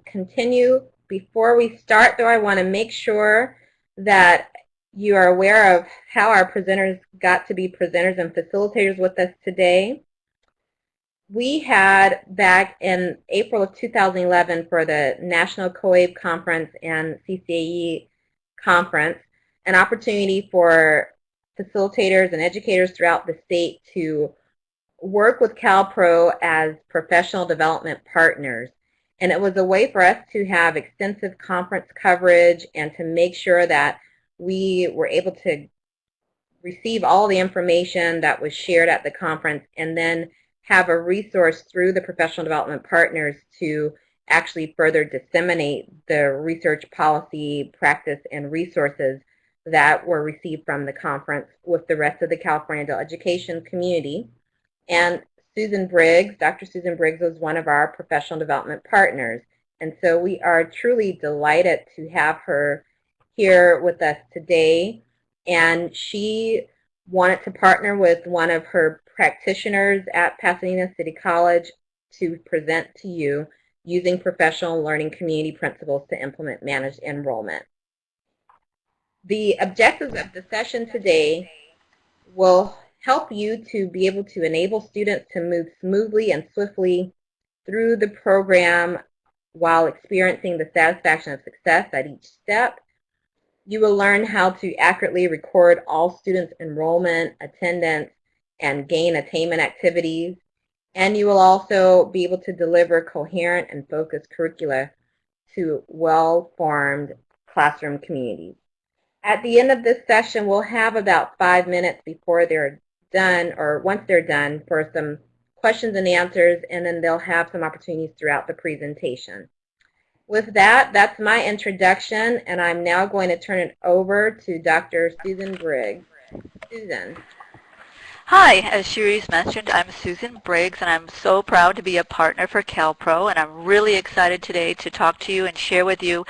continue. Before we start, though, I want to make sure that you are aware of how our presenters got to be presenters and facilitators with us today. We had back in April of 2011 for the National COABE Conference and CCAE Conference an opportunity for facilitators and educators throughout the state to work with CALPRO as professional development partners. And it was a way for us to have extensive conference coverage and to make sure that we were able to receive all the information that was shared at the conference and then have a resource through the professional development partners to actually further disseminate the research, policy, practice, and resources that were received from the conference with the rest of the California adult education community. And Susan Briggs, Dr. Susan Briggs, was one of our professional development partners. And so we are truly delighted to have her here with us today. And she wanted to partner with one of her practitioners at Pasadena City College to present to you using professional learning community principles to implement managed enrollment. The objectives of the session today will help you to be able to enable students to move smoothly and swiftly through the program while experiencing the satisfaction of success at each step. You will learn how to accurately record all students' enrollment, attendance, and gain attainment activities. And you will also be able to deliver coherent and focused curricula to well-formed classroom communities. At the end of this session, we'll have about 5 minutes before they're done, or once they're done, for some questions and answers, and then they'll have some opportunities throughout the presentation. With that, that's my introduction, and I'm now going to turn it over to Dr. Susan Briggs. Susan. Hi, as Cherise mentioned, I'm Susan Briggs, and I'm so proud to be a partner for CALPRO, and I'm really excited today to talk to you and share with you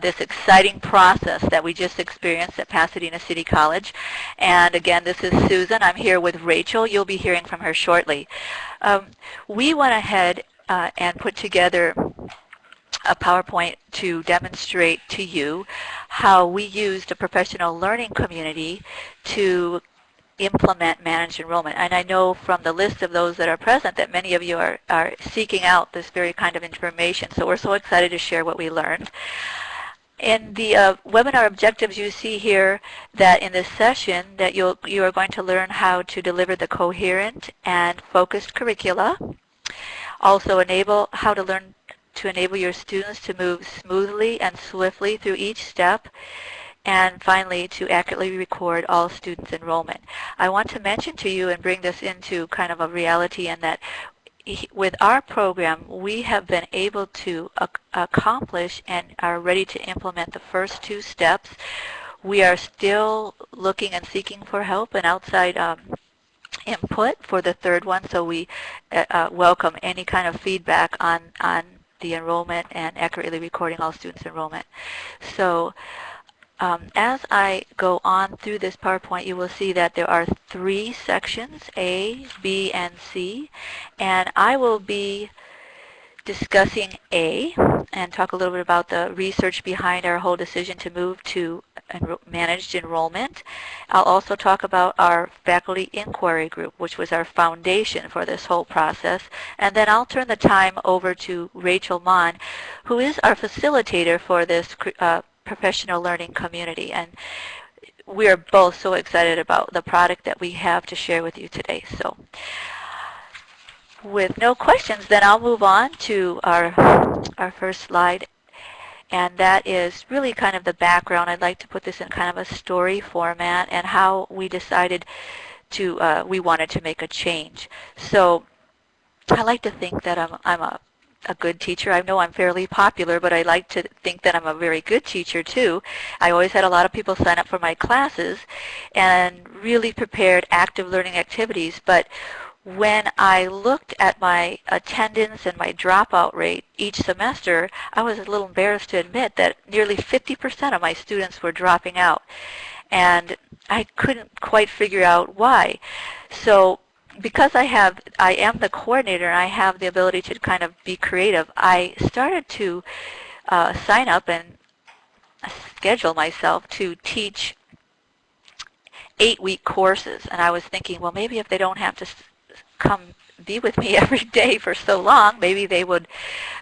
this exciting process that we just experienced at Pasadena City College. And again, this is Susan. I'm here with Rachel. You'll be hearing from her shortly. We went ahead and put together a PowerPoint to demonstrate to you how we used a professional learning community to implement managed enrollment. And I know from the list of those that are present that many of you are seeking out this very kind of information. So we're so excited to share what we learned. In the webinar objectives, you see here that in this session that you are going to learn how to deliver the coherent and focused curricula. Also how to learn to enable your students to move smoothly and swiftly through each step, and finally to accurately record all students' enrollment. I want to mention to you and bring this into kind of a reality in that with our program we have been able to accomplish and are ready to implement the first 2 steps. We are still looking and seeking for help and outside input for the 3rd one, so we welcome any kind of feedback on the enrollment and accurately recording all students' enrollment. So as I go on through this PowerPoint, you will see that there are 3 sections, A, B, and C, and I will be discussing A and talk a little bit about the research behind our whole decision to move to managed enrollment. I'll also talk about our faculty inquiry group, which was our foundation for this whole process, and then I'll turn the time over to Rachel Mon, who is our facilitator for this professional learning community, and we are both so excited about the product that we have to share with you today. So with no questions, then I'll move on to our first slide, and that is really kind of the background. I'd like to put this in kind of a story format and how we decided to we wanted to make a change. So I like to think that I'm a good teacher. I know I'm fairly popular, but I like to think that I'm a very good teacher too. I always had a lot of people sign up for my classes and really prepared active learning activities, but when I looked at my attendance and my dropout rate each semester, I was a little embarrassed to admit that nearly 50% of my students were dropping out, and I couldn't quite figure out why. So because I am the coordinator and I have the ability to kind of be creative, I started to sign up and schedule myself to teach 8-week courses. And I was thinking, well, maybe if they don't have to come be with me every day for so long, maybe they would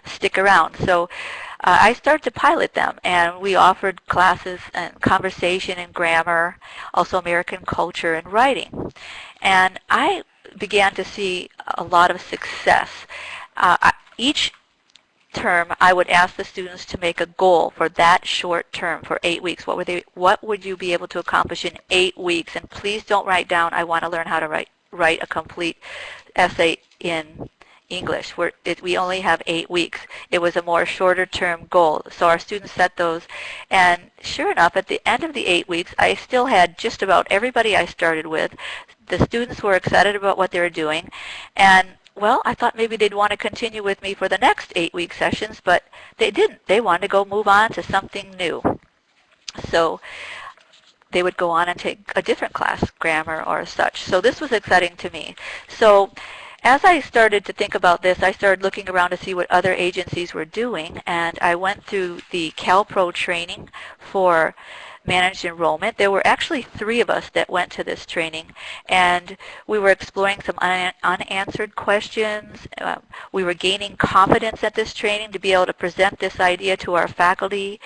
stick around. So I started to pilot them, and we offered classes in conversation and grammar, also American culture and writing. And I began to see a lot of success. Each term, I would ask the students to make a goal for that short term, for 8 weeks. What would you be able to accomplish in 8 weeks? And please don't write down, I want to learn how to write a complete essay in English. We only have 8 weeks. It was a more shorter term goal. So our students set those. And sure enough, at the end of the 8 weeks, I still had just about everybody I started with. The students were excited about what they were doing. And well, I thought maybe they'd want to continue with me for the next 8-week sessions, but they didn't. They wanted to go move on to something new. So they would go on and take a different class, grammar or such. So this was exciting to me. So as I started to think about this, I started looking around to see what other agencies were doing, and I went through the CALPRO training for Managed Enrollment. There were actually 3 of us that went to this training, and we were exploring some unanswered questions. We were gaining confidence at this training to be able to present this idea to our faculty.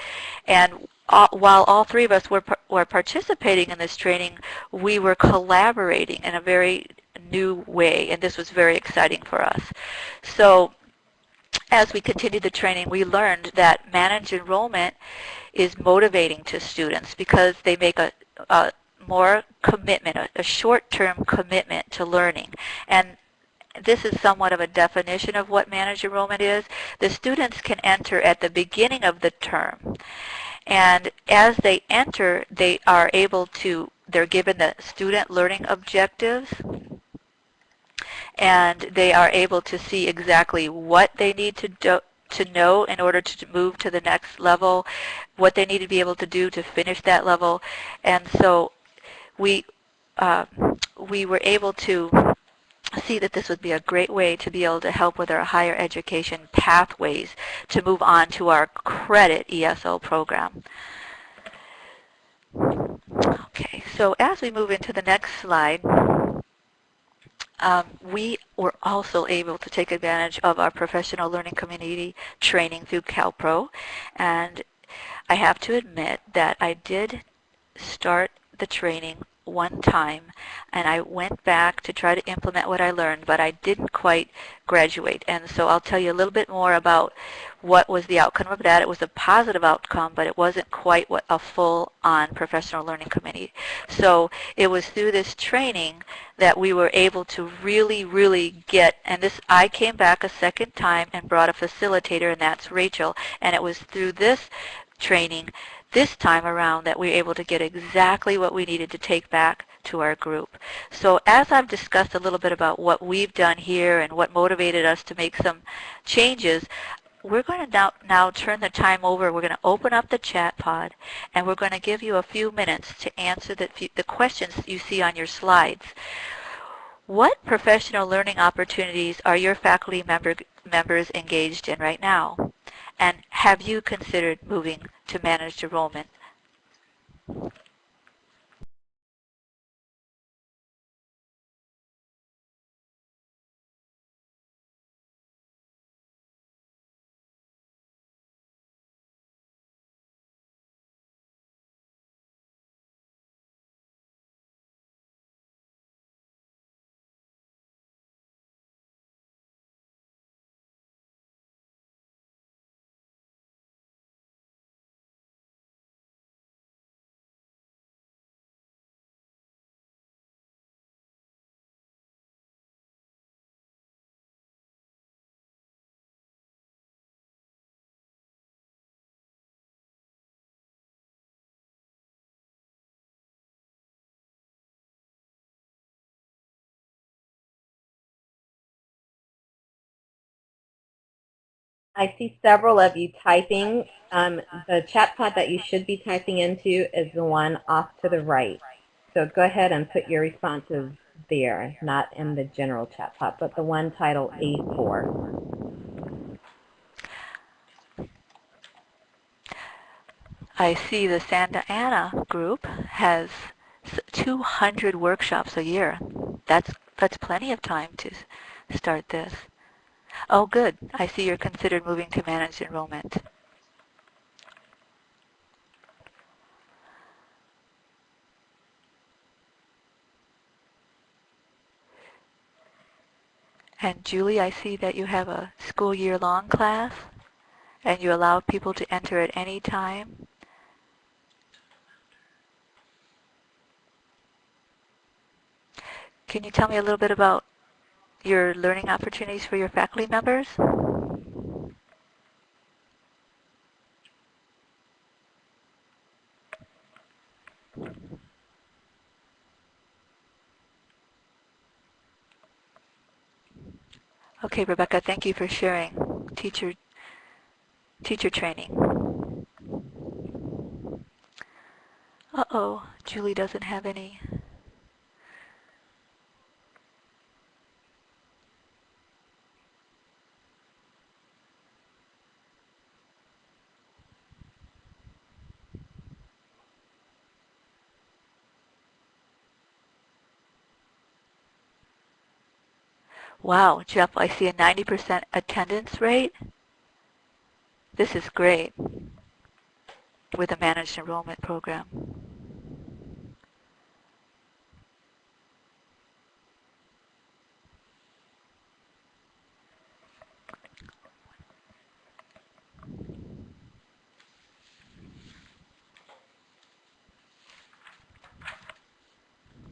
And while all 3 of us were participating in this training, we were collaborating in a very new way, and this was very exciting for us. So as we continued the training, we learned that managed enrollment is motivating to students because they make a more commitment, a short-term commitment to learning. And this is somewhat of a definition of what managed enrollment is. The students can enter at the beginning of the term. And as they enter, they're given the student learning objectives, and they are able to see exactly what they need to know in order to move to the next level, what they need to be able to do to finish that level. And so we were able to see that this would be a great way to be able to help with our higher education pathways to move on to our credit ESL program. Okay, so as we move into the next slide, we were also able to take advantage of our professional learning community training through CALPRO, and I have to admit that I did start the training one time, and I went back to try to implement what I learned, but I didn't quite graduate. And so I'll tell you a little bit more about what was the outcome of that. It was a positive outcome, but it wasn't quite what a full-on professional learning committee. So it was through this training that we were able to really get, and I came back a second time and brought a facilitator, and that's Rachel, and it was through this training this time around that we were able to get exactly what we needed to take back to our group. So as I've discussed a little bit about what we've done here and what motivated us to make some changes, we're going to now turn the time over. We're going to open up the chat pod, and we're going to give you a few minutes to answer the questions that you see on your slides. What professional learning opportunities are your faculty members engaged in right now? And have you considered moving to managed enrollment? I see several of you typing. The chat pod that you should be typing into is the one off to the right. So go ahead and put your responses there, not in the general chat pod, but the one titled A4. I see the Santa Ana group has 200 workshops a year. That's plenty of time to start this. Oh, good. I see you're considered moving to managed enrollment. And Julie, I see that you have a school year-long class, and you allow people to enter at any time. Can you tell me a little bit about your learning opportunities for your faculty members? Okay, Rebecca, thank you for sharing teacher training. Uh-oh, Julie doesn't have any. Wow, Jeff, I see a 90% attendance rate. This is great with a managed enrollment program.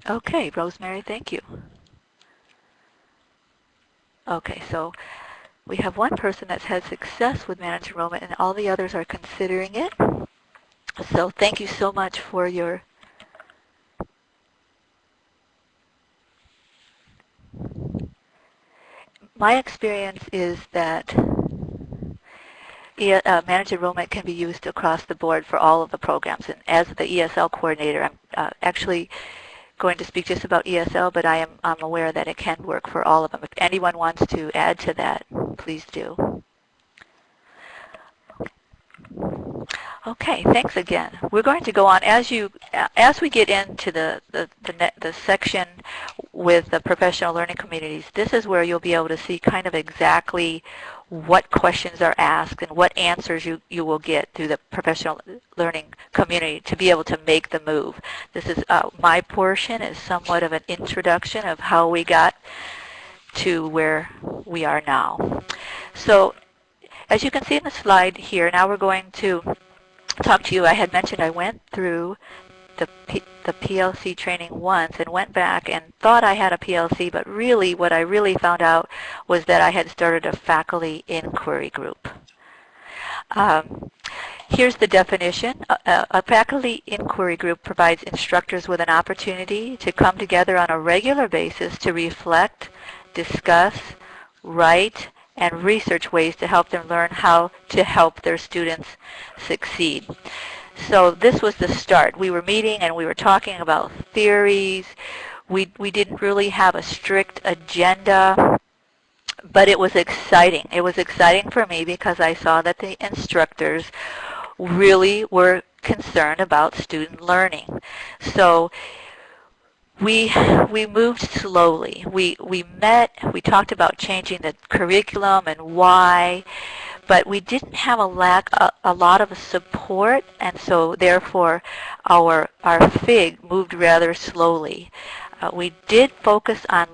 Okay, Rosemary, thank you. Okay, so we have one person that's had success with managed enrollment and all the others are considering it. So thank you so much for your my experience is that managed enrollment can be used across the board for all of the programs. And as the ESL coordinator, I'm actually going to speak just about ESL, but I'm aware that it can work for all of them. If anyone wants to add to that, please do. Okay, thanks again. We're going to go on as we get into the section with the professional learning communities. This is where you'll be able to see kind of exactly what questions are asked and what answers you will get through the professional learning community to be able to make the move. This is my portion is somewhat of an introduction of how we got to where we are now. So as you can see in the slide here, now we're going to talk to you. I had mentioned I went through the PLC training once and went back and thought I had a PLC, but really what I really found out was that I had started a faculty inquiry group. Here's the definition. A faculty inquiry group provides instructors with an opportunity to come together on a regular basis to reflect, discuss, write, and research ways to help them learn how to help their students succeed. So this was the start. We were meeting and we were talking about theories. We didn't really have a strict agenda, but it was exciting. It was exciting for me because I saw that the instructors really were concerned about student learning. So we moved slowly. We met, we talked about changing the curriculum and why, but we didn't have a lot of support, and so therefore our FIG moved rather slowly. We did focus on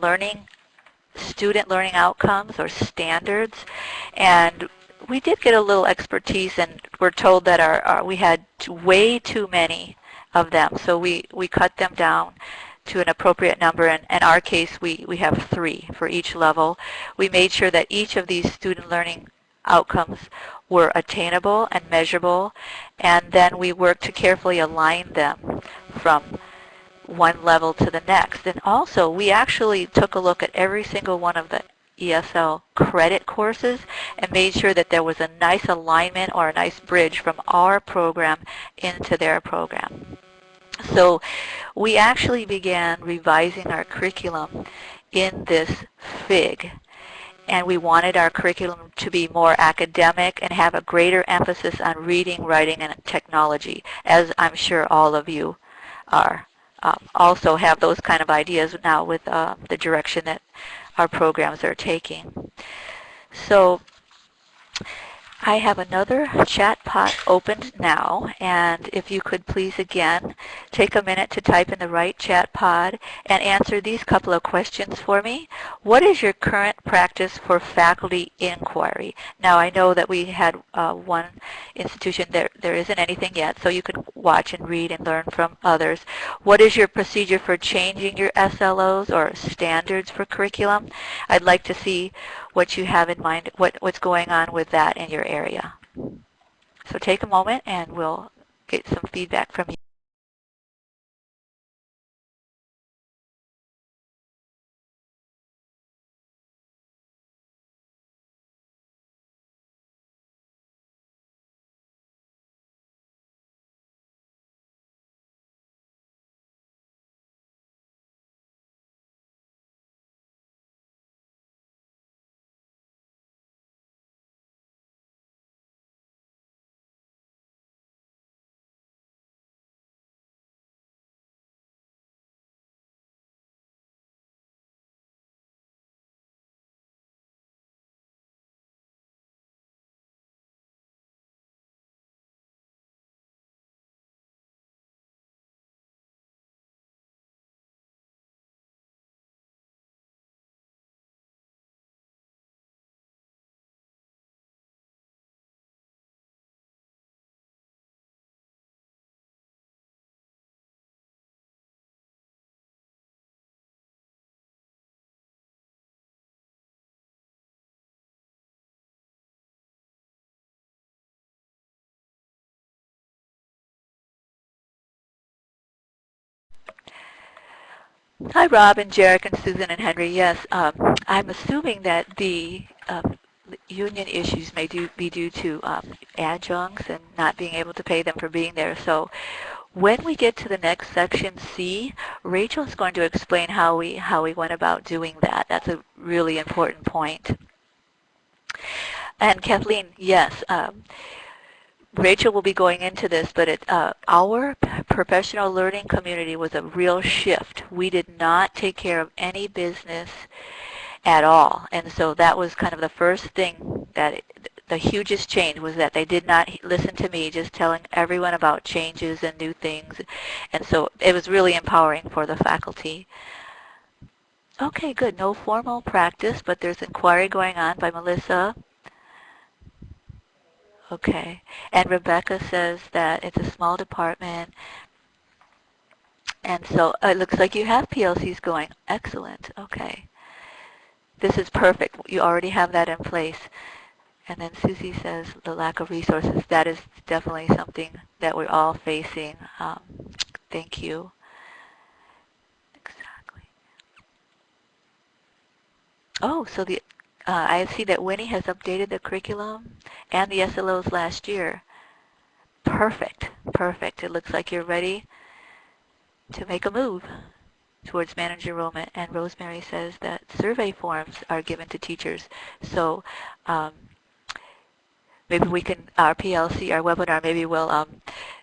student learning outcomes or standards, and we did get a little expertise, and we're told that we had way too many of them, so we cut them down to an appropriate number. And in our case, we have 3 for each level. We made sure that each of these student learning outcomes were attainable and measurable, and then we worked to carefully align them from one level to the next. And also, we actually took a look at every single one of the ESL credit courses and made sure that there was a nice alignment or a nice bridge from our program into their program. So we actually began revising our curriculum in this FIG, and we wanted our curriculum to be more academic and have a greater emphasis on reading, writing, and technology, as I'm sure all of you are. Also have those kind of ideas now with the direction that our programs are taking. So I have another chat pod opened now, and if you could please again take a minute to type in the right chat pod and answer these couple of questions for me. What is your current practice for faculty inquiry? Now I know that we had one institution, there isn't anything yet, so you can watch and read and learn from others. What is your procedure for changing your SLOs or standards for curriculum? I'd like to see what you have in mind, what's going on with that in your area. So take a moment and we'll get some feedback from you. Hi, Rob and Jarek and Susan and Henry. Yes, I'm assuming that the union issues may be due to adjuncts and not being able to pay them for being there. So when we get to the next section C, Rachel is going to explain how we went about doing that. That's a really important point. And Kathleen, yes, Rachel will be going into this, but our professional learning community was a real shift. We did not take care of any business at all. And so that was kind of the first thing the hugest change was that they did not listen to me just telling everyone about changes and new things. And so it was really empowering for the faculty. Okay, good. No formal practice, but there's inquiry going on by Melissa. Okay. And Rebecca says that it's a small department. And so it looks like you have PLCs going. Excellent. Okay. This is perfect. You already have that in place. And then Susie says the lack of resources. That is definitely something that we're all facing. Thank you. Exactly. Oh, so I see that Winnie has updated the curriculum and the SLOs last year. Perfect. Perfect. It looks like you're ready to make a move towards managed enrollment. And Rosemary says that survey forms are given to teachers. So maybe we can, our PLC, our webinar,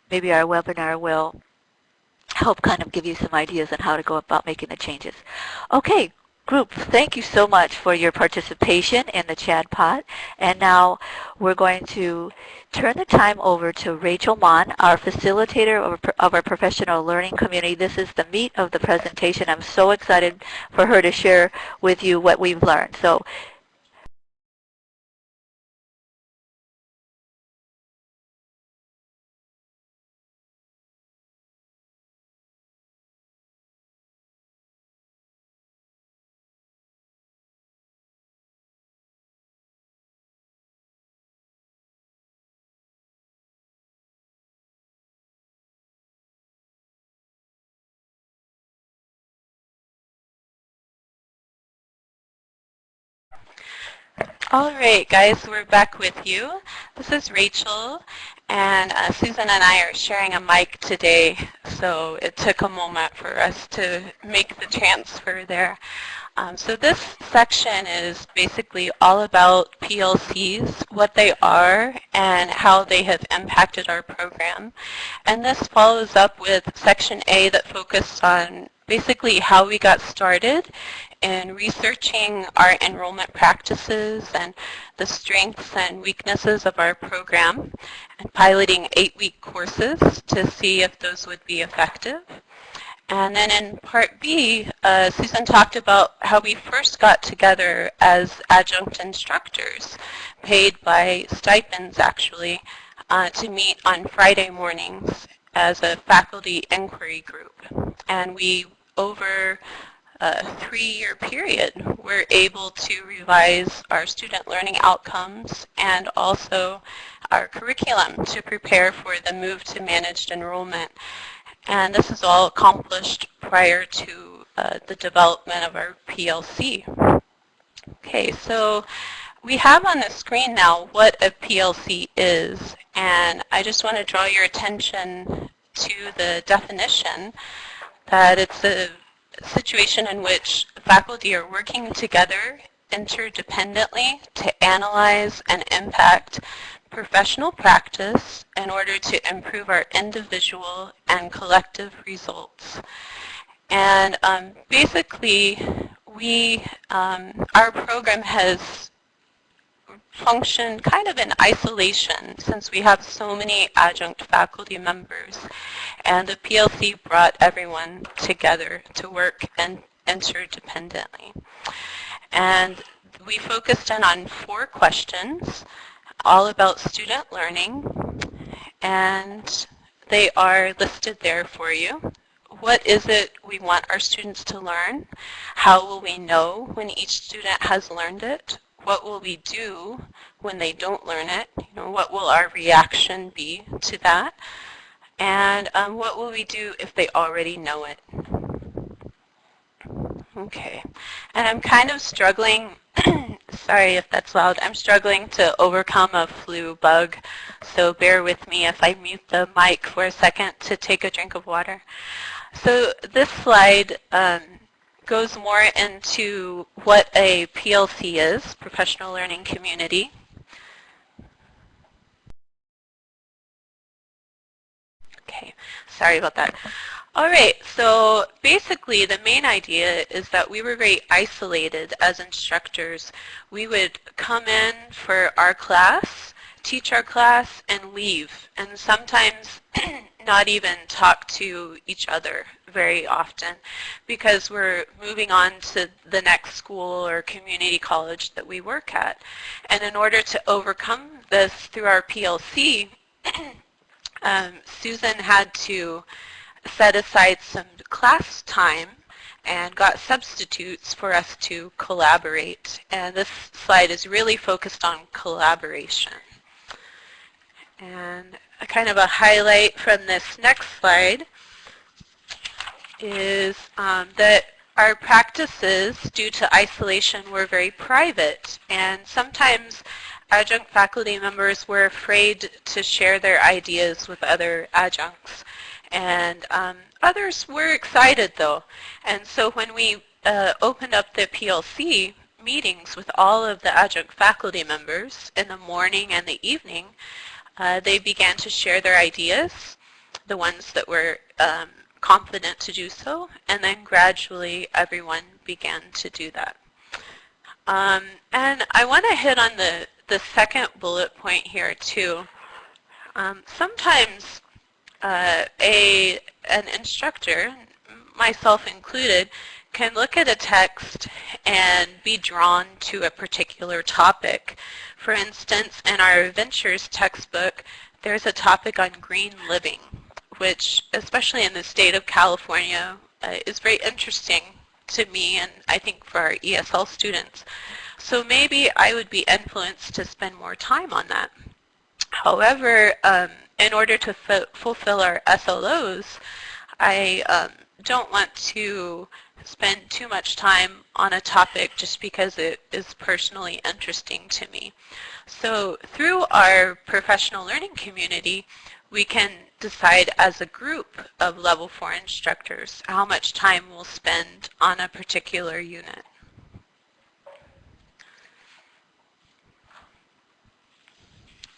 maybe our webinar will help kind of give you some ideas on how to go about making the changes. Okay, group, thank you so much for your participation in the chat pod. And now we're going to turn the time over to Rachel Mon, our facilitator of our professional learning community. This is the meat of the presentation. I'm so excited for her to share with you what we've learned. So All right, guys, we're back with you. This is Rachel, and Susan and I are sharing a mic today, so it took a moment for us to make the transfer there. So this section is basically all about PLCs, what they are, and how they have impacted our program. And this follows up with Section A that focused on basically how we got started in researching our enrollment practices and the strengths and weaknesses of our program, and piloting 8-week courses to see if those would be effective. And then in Part B, Susan talked about how we first got together as adjunct instructors, paid by stipends actually, to meet on Friday mornings as a faculty inquiry group. And we, over a 3-year period, were able to revise our student learning outcomes and also our curriculum to prepare for the move to managed enrollment. And this is all accomplished prior to the development of our PLC. Okay, so we have on the screen now what a PLC is, and I just want to draw your attention to the definition that it's a situation in which faculty are working together interdependently to analyze and impact professional practice in order to improve our individual and collective results. And basically, our program has functioned kind of in isolation since we have so many adjunct faculty members. And the PLC brought everyone together to work interdependently. And we focused in on 4 questions, all about student learning, and they are listed there for you. What is it we want our students to learn? How will we know when each student has learned it? What will we do when they don't learn it? What will our reaction be to that? And what will we do if they already know it? Okay, and I'm kind of struggling, sorry if that's loud, I'm struggling to overcome a flu bug, so bear with me if I mute the mic for a second to take a drink of water. So this slide goes more into what a PLC is, Professional Learning Community. Okay, sorry about that. All right, so basically the main idea is that we were very isolated as instructors. We would come in for our class, teach our class, and leave, and sometimes not even talk to each other very often because we're moving on to the next school or community college that we work at. And in order to overcome this through our PLC, Susan had to set aside some class time and got substitutes for us to collaborate. And this slide is really focused on collaboration. And a kind of a highlight from this next slide is that our practices, due to isolation, were very private. And sometimes adjunct faculty members were afraid to share their ideas with other adjuncts. And others were excited, though. And so when we opened up the PLC meetings with all of the adjunct faculty members in the morning and the evening, they began to share their ideas, the ones that were confident to do so, and then gradually everyone began to do that. And I want to hit on the second bullet point here, too. Sometimes an instructor, myself included, can look at a text and be drawn to a particular topic. For instance, in our Ventures textbook, there's a topic on green living, which, especially in the state of California, is very interesting to me and I think for our ESL students. So maybe I would be influenced to spend more time on that. However, in order to fulfill our SLOs, I don't want to spend too much time on a topic just because it is personally interesting to me. So through our professional learning community, we can decide as a group of level 4 instructors how much time we'll spend on a particular unit.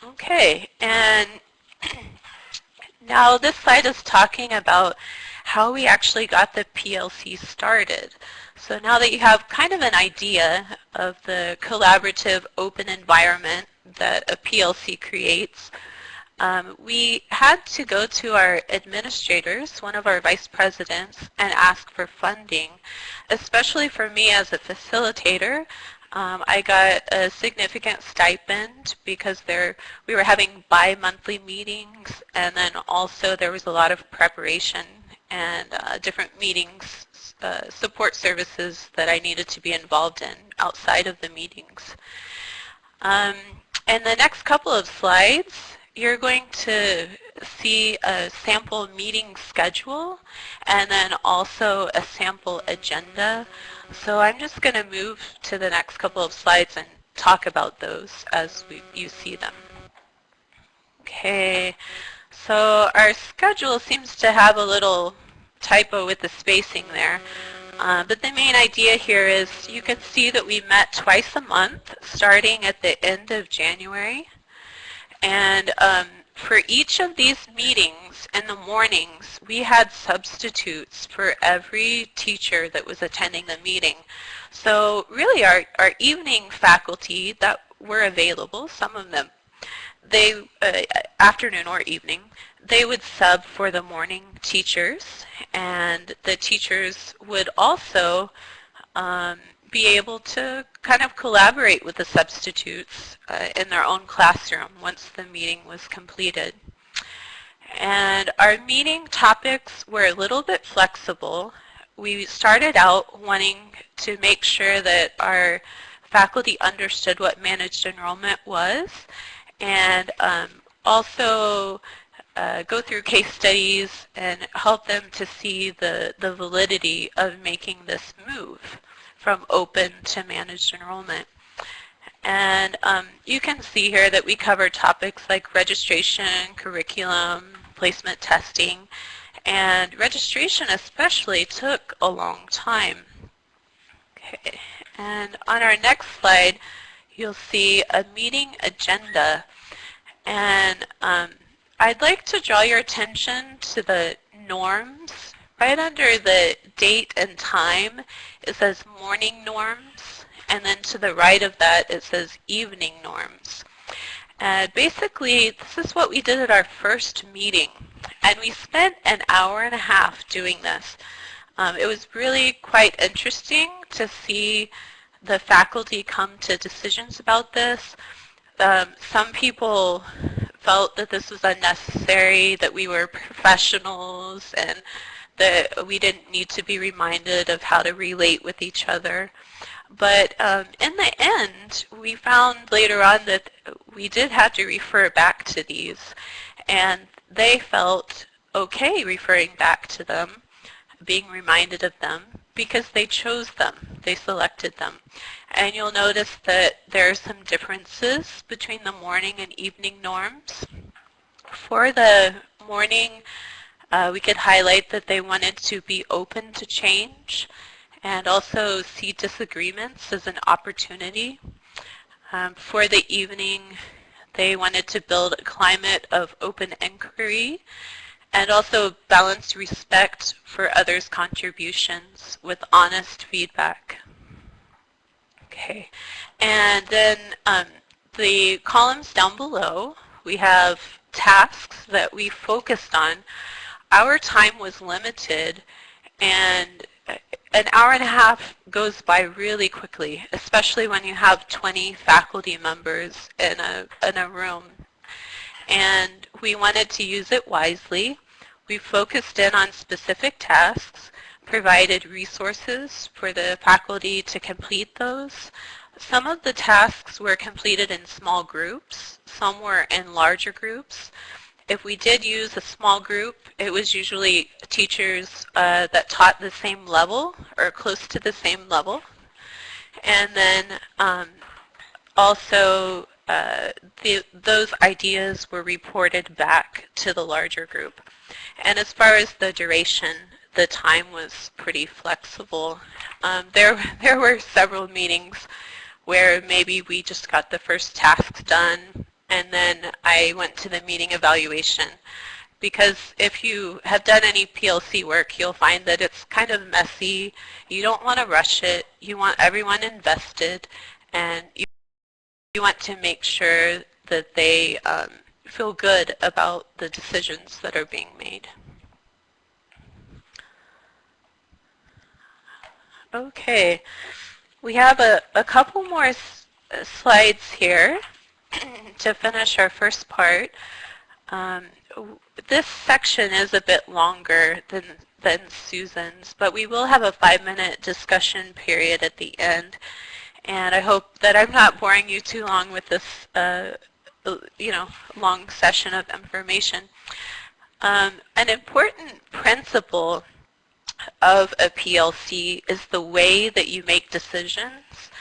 Okay, and now this slide is talking about how we actually got the PLC started. So now that you have kind of an idea of the collaborative open environment that a PLC creates, we had to go to our administrators, one of our vice presidents, and ask for funding. Especially for me as a facilitator, I got a significant stipend because we were having bi-monthly meetings, and then also there was a lot of preparation and different meetings, support services that I needed to be involved in outside of the meetings. In the next couple of slides, you're going to see a sample meeting schedule and then also a sample agenda. So I'm just going to move to the next couple of slides and talk about those as you see them. Okay, so our schedule seems to have a little typo with the spacing there. But the main idea here is you can see that we met twice a month starting at the end of January. And for each of these meetings in the mornings, we had substitutes for every teacher that was attending the meeting. So really our evening faculty that were available, some of them, they, afternoon or evening, they would sub for the morning teachers, and the teachers would also be able to kind of collaborate with the substitutes in their own classroom once the meeting was completed. And our meeting topics were a little bit flexible. We started out wanting to make sure that our faculty understood what managed enrollment was, and also go through case studies and help them to see the validity of making this move from open to managed enrollment. And you can see here that we cover topics like registration, curriculum, placement testing, and registration especially took a long time. Okay, and on our next slide, you'll see a meeting agenda. And I'd like to draw your attention to the norms. Right under the date and time, it says morning norms, and then to the right of that, it says evening norms. And basically, this is what we did at our first meeting, and we spent an hour and a half doing this. It was really quite interesting to see the faculty come to decisions about this. Some people felt that this was unnecessary, that we were professionals, and that we didn't need to be reminded of how to relate with each other. But in the end, we found later on that we did have to refer back to these, and they felt okay referring back to them, being reminded of them, because they chose them, they selected them. And you'll notice that there are some differences between the morning and evening norms. For the morning, we could highlight that they wanted to be open to change and also see disagreements as an opportunity. For the evening, they wanted to build a climate of open inquiry and also balance respect for others' contributions with honest feedback. Okay, and then the columns down below, we have tasks that we focused on. Our time was limited, and an hour and a half goes by really quickly, especially when you have 20 faculty members in a room. And we wanted to use it wisely. We focused in on specific tasks, provided resources for the faculty to complete those. Some of the tasks were completed in small groups, some were in larger groups, If we did use a small group, it was usually teachers that taught the same level or close to the same level. And then also those ideas were reported back to the larger group. And as far as the duration, the time was pretty flexible. There were several meetings where maybe we just got the first tasks done and then I went to the meeting evaluation. Because if you have done any PLC work, you'll find that it's kind of messy. You don't want to rush it. You want everyone invested, and you want to make sure that they feel good about the decisions that are being made. Okay, we have a couple more slides here to finish our first part. This section is a bit longer than Susan's, but we will have a 5-minute discussion period at the end. And I hope that I'm not boring you too long with this, long session of information. An important principle of a PLC is the way that you make decisions.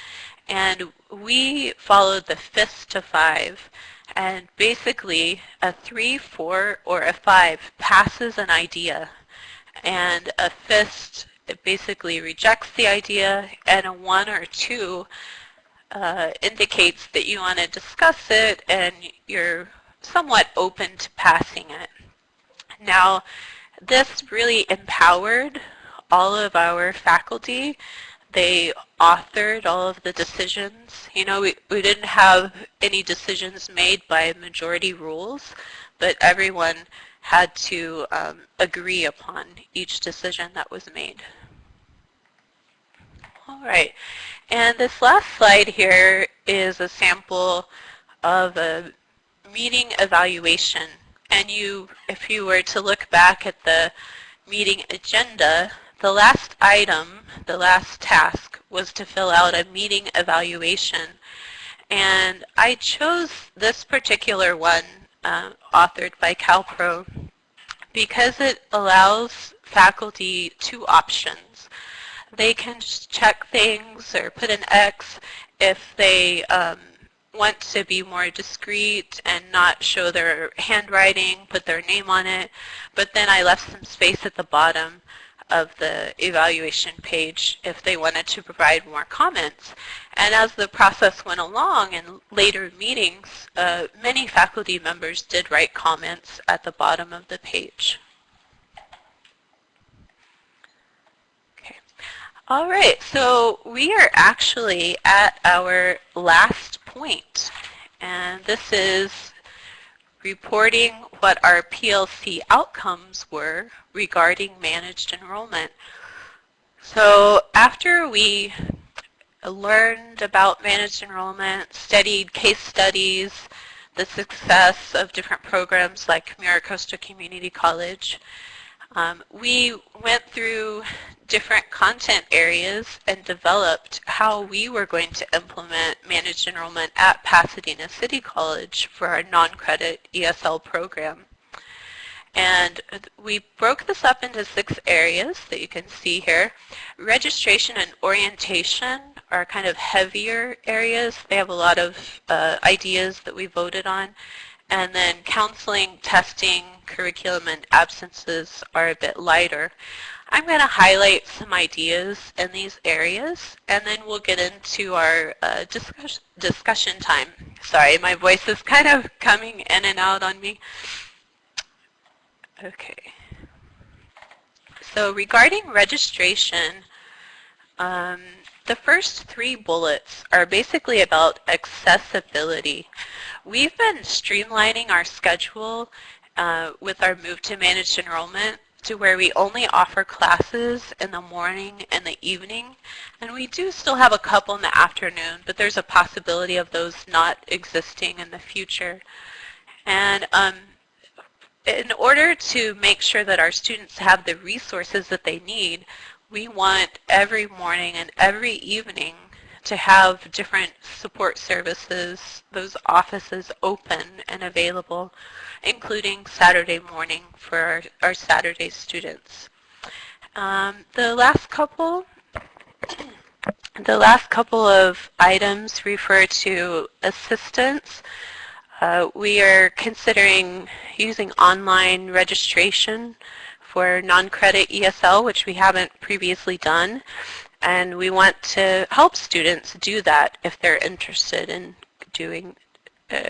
And we followed the FIST to 5. And basically, a 3, 4, or a 5 passes an idea. And a FIST, it basically rejects the idea, and a 1 or 2 indicates that you want to discuss it and you're somewhat open to passing it. Now, this really empowered all of our faculty. They authored all of the decisions. You know, we didn't have any decisions made by majority rules, but everyone had to agree upon each decision that was made. All right, and this last slide here is a sample of a meeting evaluation. And if you were to look back at the meeting agenda, the last item, the last task, was to fill out a meeting evaluation. And I chose this particular one, authored by CALPRO, because it allows faculty 2 options. They can just check things or put an X if they want to be more discreet and not show their handwriting, put their name on it. But then I left some space at the bottom of the evaluation page if they wanted to provide more comments. And as the process went along in later meetings, many faculty members did write comments at the bottom of the page. Okay. All right, so we are actually at our last point, and this is reporting what our PLC outcomes were regarding managed enrollment. So after we learned about managed enrollment, studied case studies, the success of different programs like MiraCosta Community College, we went through different content areas and developed how we were going to implement managed enrollment at Pasadena City College for our non-credit ESL program. And we broke this up into 6 areas that you can see here. Registration and orientation are kind of heavier areas. They have a lot of ideas that we voted on. And then counseling, testing, curriculum, and absences are a bit lighter. I'm going to highlight some ideas in these areas, and then we'll get into our discussion time. Sorry, my voice is kind of coming in and out on me. Okay. So regarding registration, the first 3 bullets are basically about accessibility. We've been streamlining our schedule with our move to managed enrollment to where we only offer classes in the morning and the evening. And we do still have a couple in the afternoon, but there's a possibility of those not existing in the future. And in order to make sure that our students have the resources that they need, we want every morning and every evening to have different support services, those offices open and available, including Saturday morning for our Saturday students. The last couple of items refer to assistance. We are considering using online registration for non-credit ESL, which we haven't previously done, and we want to help students do that if they're interested in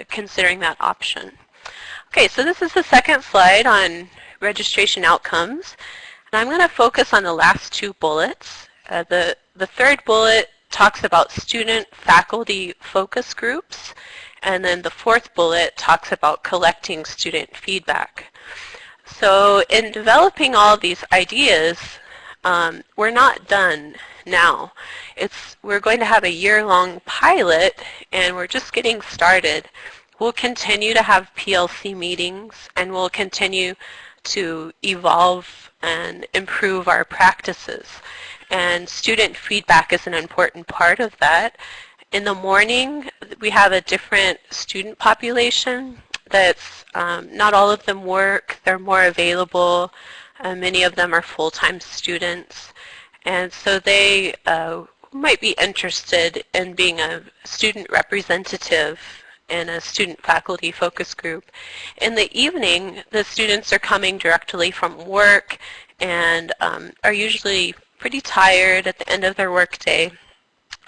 considering that option. Okay, so this is the second slide on registration outcomes, and I'm going to focus on the last two bullets. The third bullet talks about student-faculty focus groups, and then the fourth bullet talks about collecting student feedback. So in developing all these ideas, we're not done now. We're going to have a year-long pilot, and we're just getting started. We'll continue to have PLC meetings, and we'll continue to evolve and improve our practices. And student feedback is an important part of that. In the morning, we have a different student population that's not all of them work. They're more available. Many of them are full-time students. And so they might be interested in being a student representative in a student-faculty focus group. In the evening, the students are coming directly from work and are usually pretty tired at the end of their workday.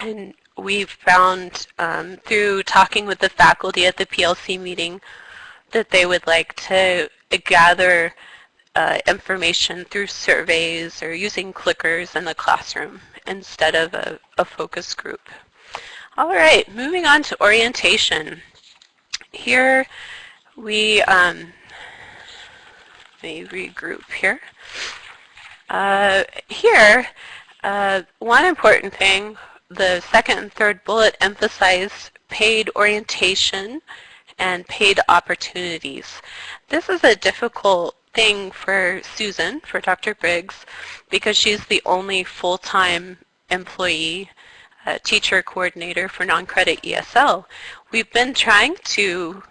And we've found through talking with the faculty at the PLC meeting that they would like to gather information through surveys or using clickers in the classroom instead of a focus group. All right, moving on to orientation. Here we, let me regroup here. One important thing, the second and third bullet emphasize paid orientation and paid opportunities. This is a difficult thing for Susan, for Dr. Briggs, because she's the only full-time employee, teacher coordinator for non-credit ESL. We've been trying to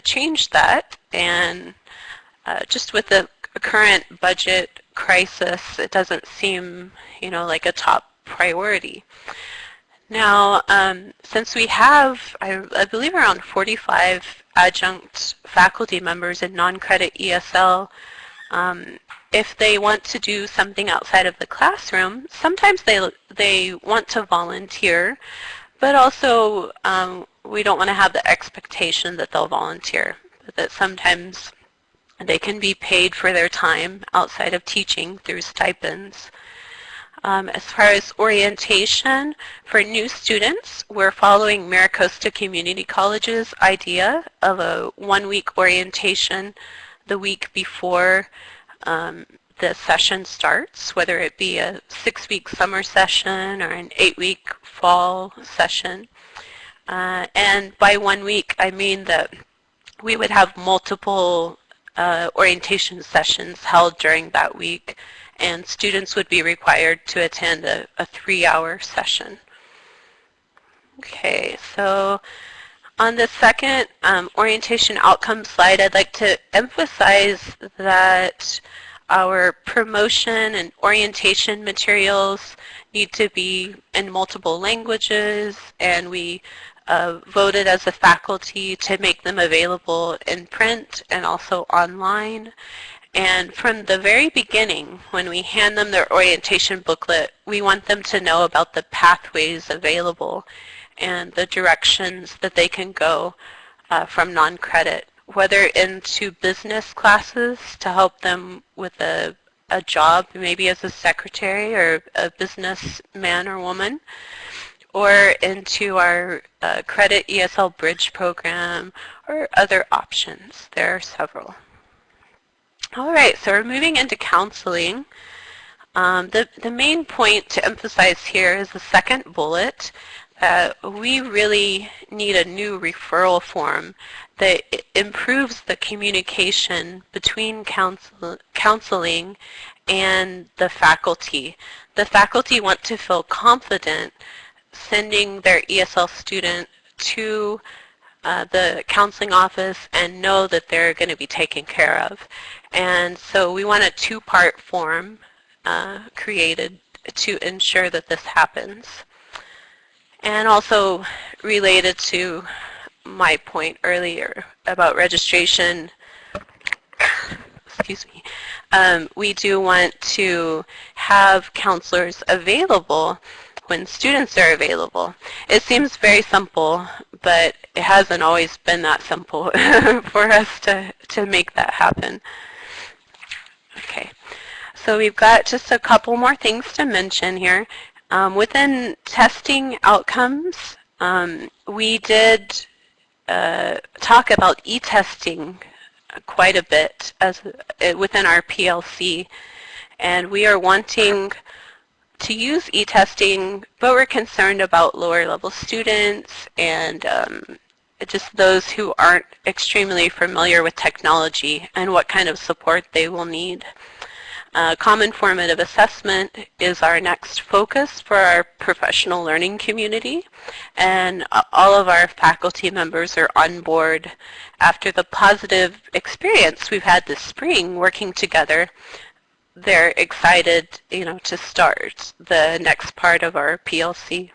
change that, and just with the current budget crisis, it doesn't seem, like a top priority. Now, since we have, I believe, around 45 adjunct faculty members in non-credit ESL, if they want to do something outside of the classroom, sometimes they want to volunteer, but also we don't want to have the expectation that they'll volunteer, but that sometimes they can be paid for their time outside of teaching through stipends. As far as orientation, for new students, we're following Maricosta Community College's idea of a one-week orientation the week before the session starts, whether it be a 6-week summer session or an 8-week fall session. And by 1 week, I mean that we would have multiple orientation sessions held during that week, and students would be required to attend a 3-hour session. Okay, so on the second orientation outcome slide, I'd like to emphasize that our promotion and orientation materials need to be in multiple languages, and we voted as a faculty to make them available in print and also online. And from the very beginning, when we hand them their orientation booklet, we want them to know about the pathways available and the directions that they can go from non-credit, whether into business classes to help them with a job, maybe as a secretary or a businessman or woman, or into our credit ESL bridge program or other options. There are several. All right, so we're moving into counseling. The main point to emphasize here is the second bullet. We really need a new referral form that improves the communication between counseling and the faculty. The faculty want to feel confident sending their ESL student to the counseling office and know that they're going to be taken care of. And so we want a two-part form created to ensure that this happens. And also related to my point earlier about registration, excuse me, we do want to have counselors available when students are available. It seems very simple, but it hasn't always been that simple for us to make that happen. Okay, so we've got just a couple more things to mention here. Within testing outcomes, we did talk about e-testing quite a bit within our PLC, and we are wanting to use e-testing, but we're concerned about lower level students and just those who aren't extremely familiar with technology and what kind of support they will need. Common formative assessment is our next focus for our professional learning community, and all of our faculty members are on board after the positive experience we've had this spring working together. They're excited, to start the next part of our PLC.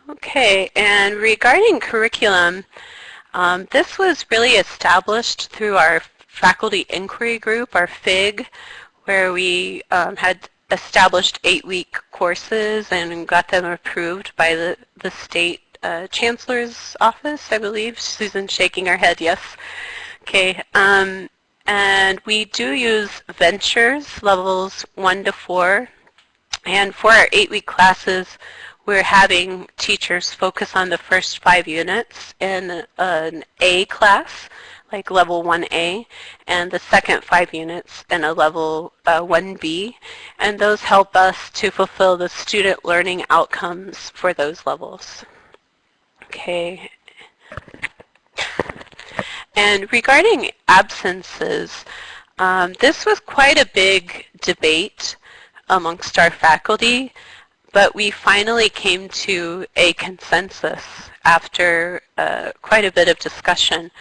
Okay, and regarding curriculum, this was really established through our faculty inquiry group, our FIG, where we had established 8-week courses and got them approved by the state chancellor's office, I believe. Susan's shaking her head, yes. Okay, and we do use ventures, levels 1 to 4, and for our 8-week classes, we're having teachers focus on the first 5 units in an A class, like level 1A, and the second 5 units in a level 1B, and those help us to fulfill the student learning outcomes for those levels. Okay. And regarding absences, this was quite a big debate amongst our faculty, but we finally came to a consensus after quite a bit of discussion.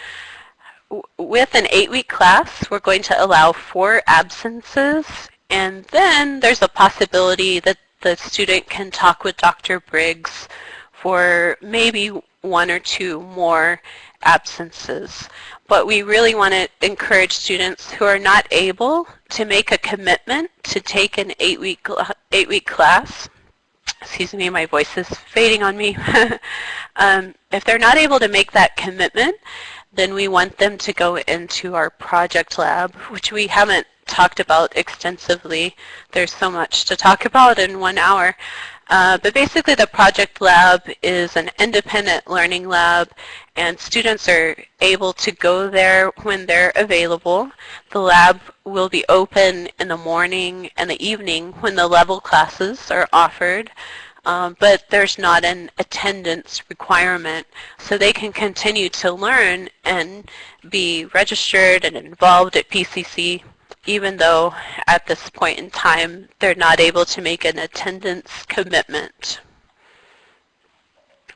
With an 8-week class, we're going to allow 4 absences, and then there's a possibility that the student can talk with Dr. Briggs for maybe 1 or 2 more absences. But we really want to encourage students who are not able to make a commitment to take an 8-week class. Excuse me, my voice is fading on me. If they're not able to make that commitment, then we want them to go into our project lab, which we haven't talked about extensively. There's so much to talk about in 1 hour. But basically the project lab is an independent learning lab, and students are able to go there when they're available. The lab will be open in the morning and the evening when the level classes are offered, but there's not an attendance requirement, so they can continue to learn and be registered and involved at PCC, even though at this point in time they're not able to make an attendance commitment.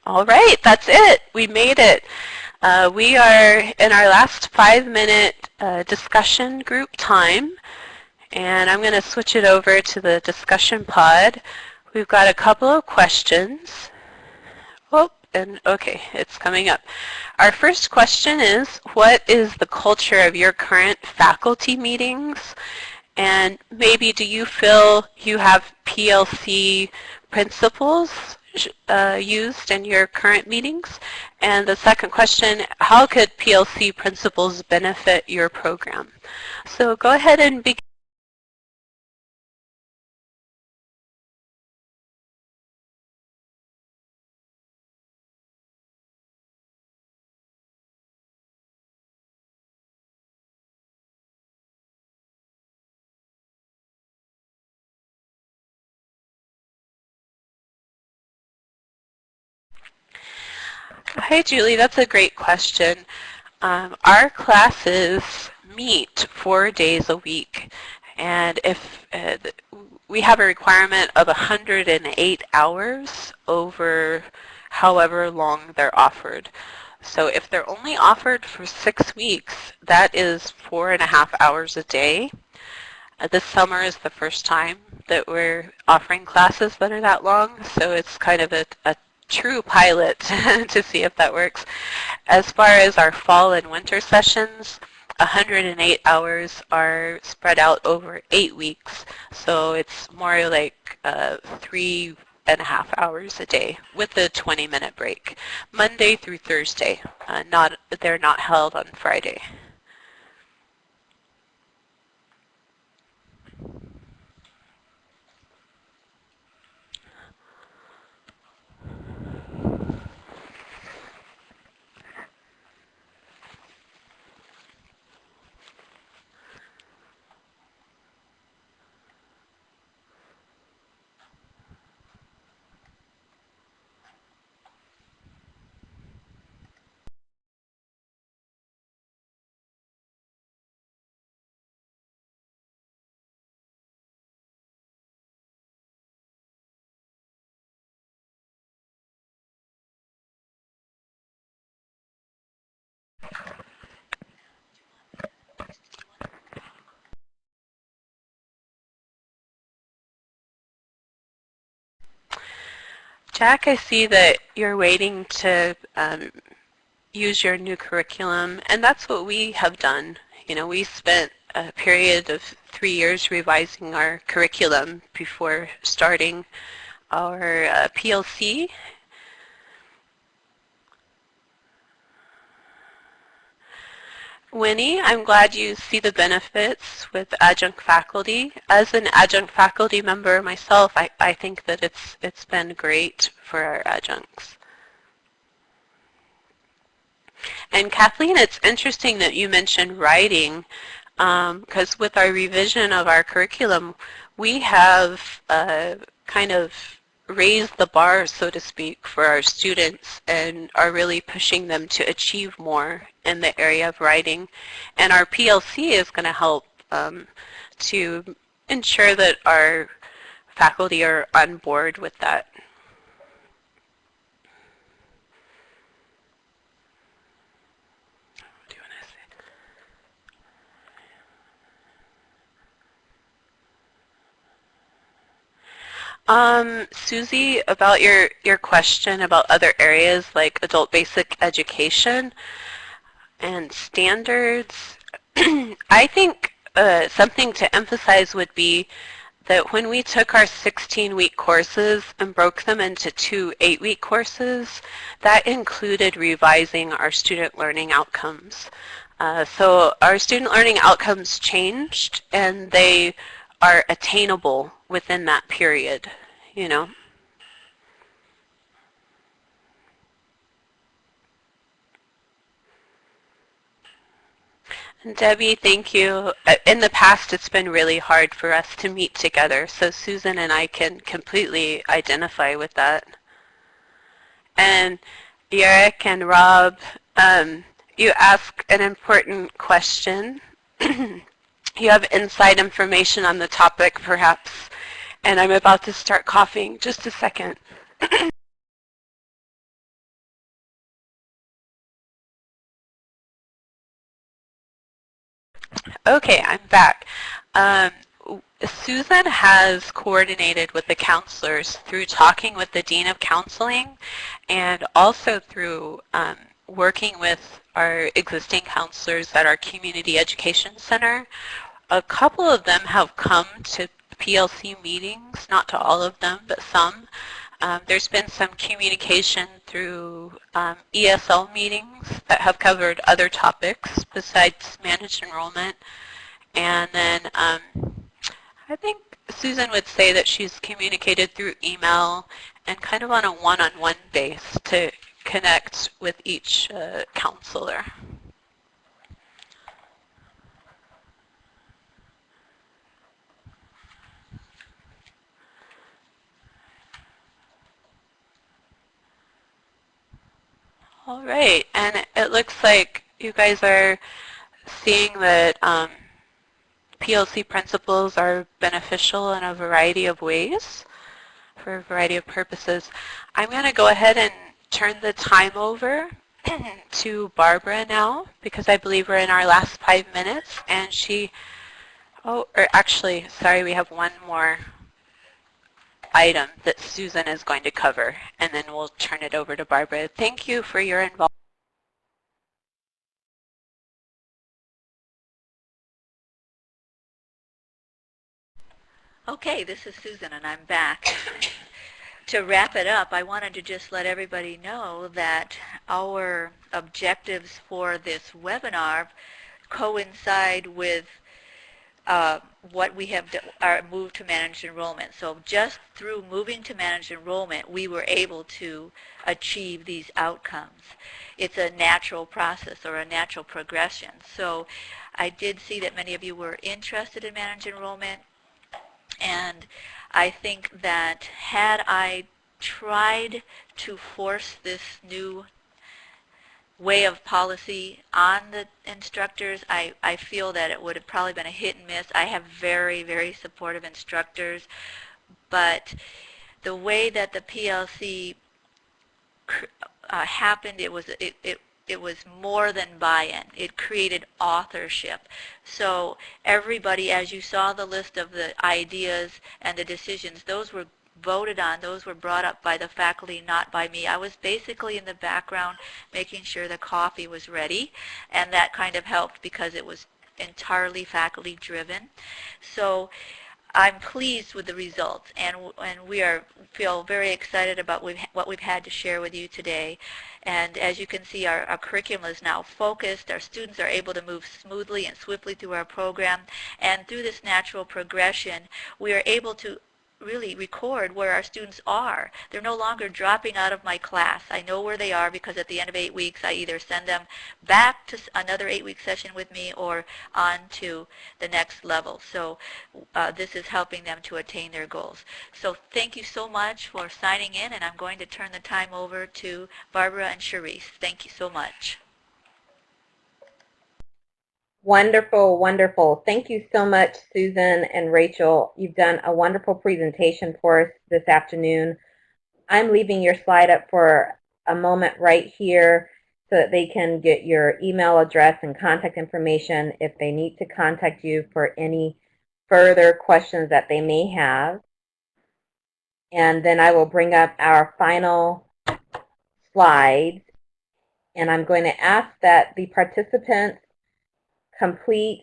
All right, that's it. We made it. We are in our last 5-minute discussion group time, and I'm going to switch it over to the discussion pod. We've got a couple of questions. Oh, and okay, it's coming up. Our first question is, what is the culture of your current faculty meetings? And maybe do you feel you have PLC principles used in your current meetings? And the second question, how could PLC principles benefit your program? So go ahead and begin. Hi, Julie. That's a great question. Our classes meet 4 days a week, And if we have a requirement of 108 hours over however long they're offered. So if they're only offered for 6 weeks, that is 4.5 hours a day. This summer is the first time that we're offering classes that are that long, so it's kind of a true pilot to see if that works. As far as our fall and winter sessions, 108 hours are spread out over 8 weeks, so it's more like 3.5 hours a day with a 20-minute break, Monday through Thursday. They're not held on Friday. Jack, I see that you're waiting to use your new curriculum, and that's what we have done. You know, we spent a period of 3 years revising our curriculum before starting our PLC. Winnie, I'm glad you see the benefits with adjunct faculty. As an adjunct faculty member myself, I think that it's been great for our adjuncts. And Kathleen, it's interesting that you mentioned writing, because with our revision of our curriculum, we have kind of raised the bar, so to speak, for our students and are really pushing them to achieve more in the area of writing. And our PLC is going to help to ensure that our faculty are on board with that. Susie, about your question about other areas like adult basic education and standards, I think something to emphasize would be that when we took our 16-week courses and broke them into 2 8-week courses, that included revising our student learning outcomes. So our student learning outcomes changed, and they are attainable within that period, you know. And Debbie, thank you. In the past, it's been really hard for us to meet together, so Susan and I can completely identify with that. And Eric and Rob, you asked an important question. You have inside information on the topic, perhaps, and I'm about to start coughing. Just a second. Okay, I'm back. Susan has coordinated with the counselors through talking with the Dean of Counseling and also through working with our existing counselors at our Community Education Center. A couple of them have come to PLC meetings, not to all of them, but some. There's been some communication through ESL meetings that have covered other topics besides managed enrollment. And then I think Susan would say that she's communicated through email and kind of on a one-on-one base to connect with each counselor. All right, and it looks like you guys are seeing that PLC principles are beneficial in a variety of ways for a variety of purposes. I'm going to go ahead and turn the time over to Barbara now because I believe we're in our last 5 minutes and or actually, sorry, we have one more item that Susan is going to cover, and then we'll turn it over to Barbara. Thank you for your involvement. Okay, this is Susan, and I'm back. To wrap it up, I wanted to just let everybody know that our objectives for this webinar coincide with what we have our move to managed enrollment. So just through moving to managed enrollment, we were able to achieve these outcomes. It's a natural process or a natural progression. So I did see that many of you were interested in managed enrollment, and I think that had I tried to force this new way of policy on the instructors, I feel that it would have probably been a hit and miss. I have very, very supportive instructors, but the way that the PLC happened, it was more than buy-in. It created authorship. So everybody, as you saw the list of the ideas and the decisions, those were voted on, those were brought up by the faculty, not by me. I was basically in the background making sure the coffee was ready, and that kind of helped because it was entirely faculty driven. So I'm pleased with the results, and we feel very excited about what we've had to share with you today. And as you can see, our curriculum is now focused. Our students are able to move smoothly and swiftly through our program, and through this natural progression, we are able to really record where our students are. They're no longer dropping out of my class. I know where they are because at the end of 8 weeks I either send them back to another 8-week session with me or on to the next level. So this is helping them to attain their goals. So thank you so much for signing in, and I'm going to turn the time over to Barbara and Cherise. Thank you so much. Wonderful, wonderful. Thank you so much, Susan and Rachel. You've done a wonderful presentation for us this afternoon. I'm leaving your slide up for a moment right here so that they can get your email address and contact information if they need to contact you for any further questions that they may have. And then I will bring up our final slides, and I'm going to ask that the participants complete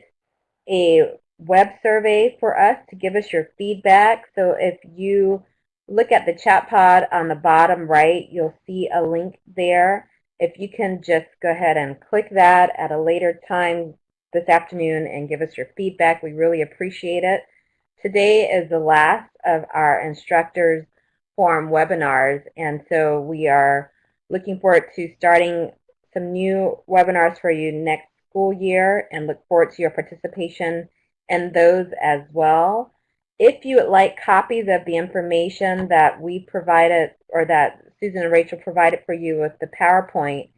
a web survey for us to give us your feedback. So if you look at the chat pod on the bottom right, you'll see a link there. If you can just go ahead and click that at a later time this afternoon and give us your feedback, we really appreciate it. Today is the last of our Instructors Forum webinars, and so we are looking forward to starting some new webinars for you next school year and look forward to your participation in those as well. If you would like copies of the information that we provided or that Susan and Rachel provided for you with the PowerPoint,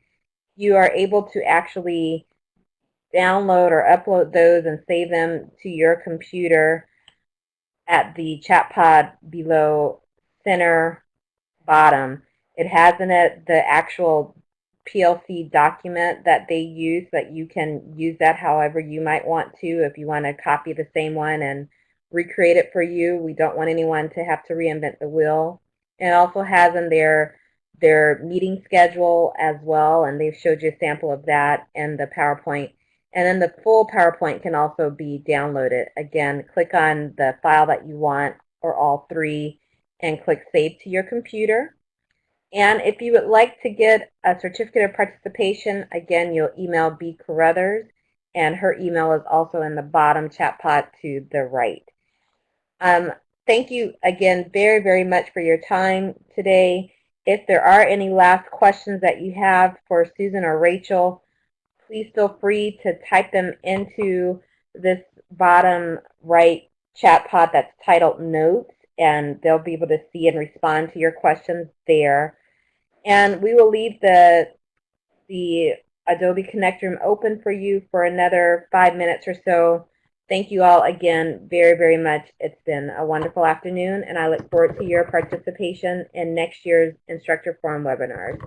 you are able to actually download or upload those and save them to your computer at the chat pod below center bottom. It has in it the actual PLC document that they use so that you can use that however you might want to. If you want to copy the same one and recreate it for you, we don't want anyone to have to reinvent the wheel. It also has in there their meeting schedule as well, and they've showed you a sample of that in the PowerPoint. And then the full PowerPoint can also be downloaded. Again, click on the file that you want or all three and click Save to your computer. And if you would like to get a certificate of participation, again, you'll email B. Carruthers, and her email is also in the bottom chat pod to the right. Thank you again very, very much for your time today. If there are any last questions that you have for Susan or Rachel, please feel free to type them into this bottom right chat pod that's titled Notes, and they'll be able to see and respond to your questions there. And we will leave the Adobe Connect Room open for you for another 5 minutes or so Thank you all again very, very much. It's been a wonderful afternoon, and I look forward to your participation in next year's Instructor Forum webinars.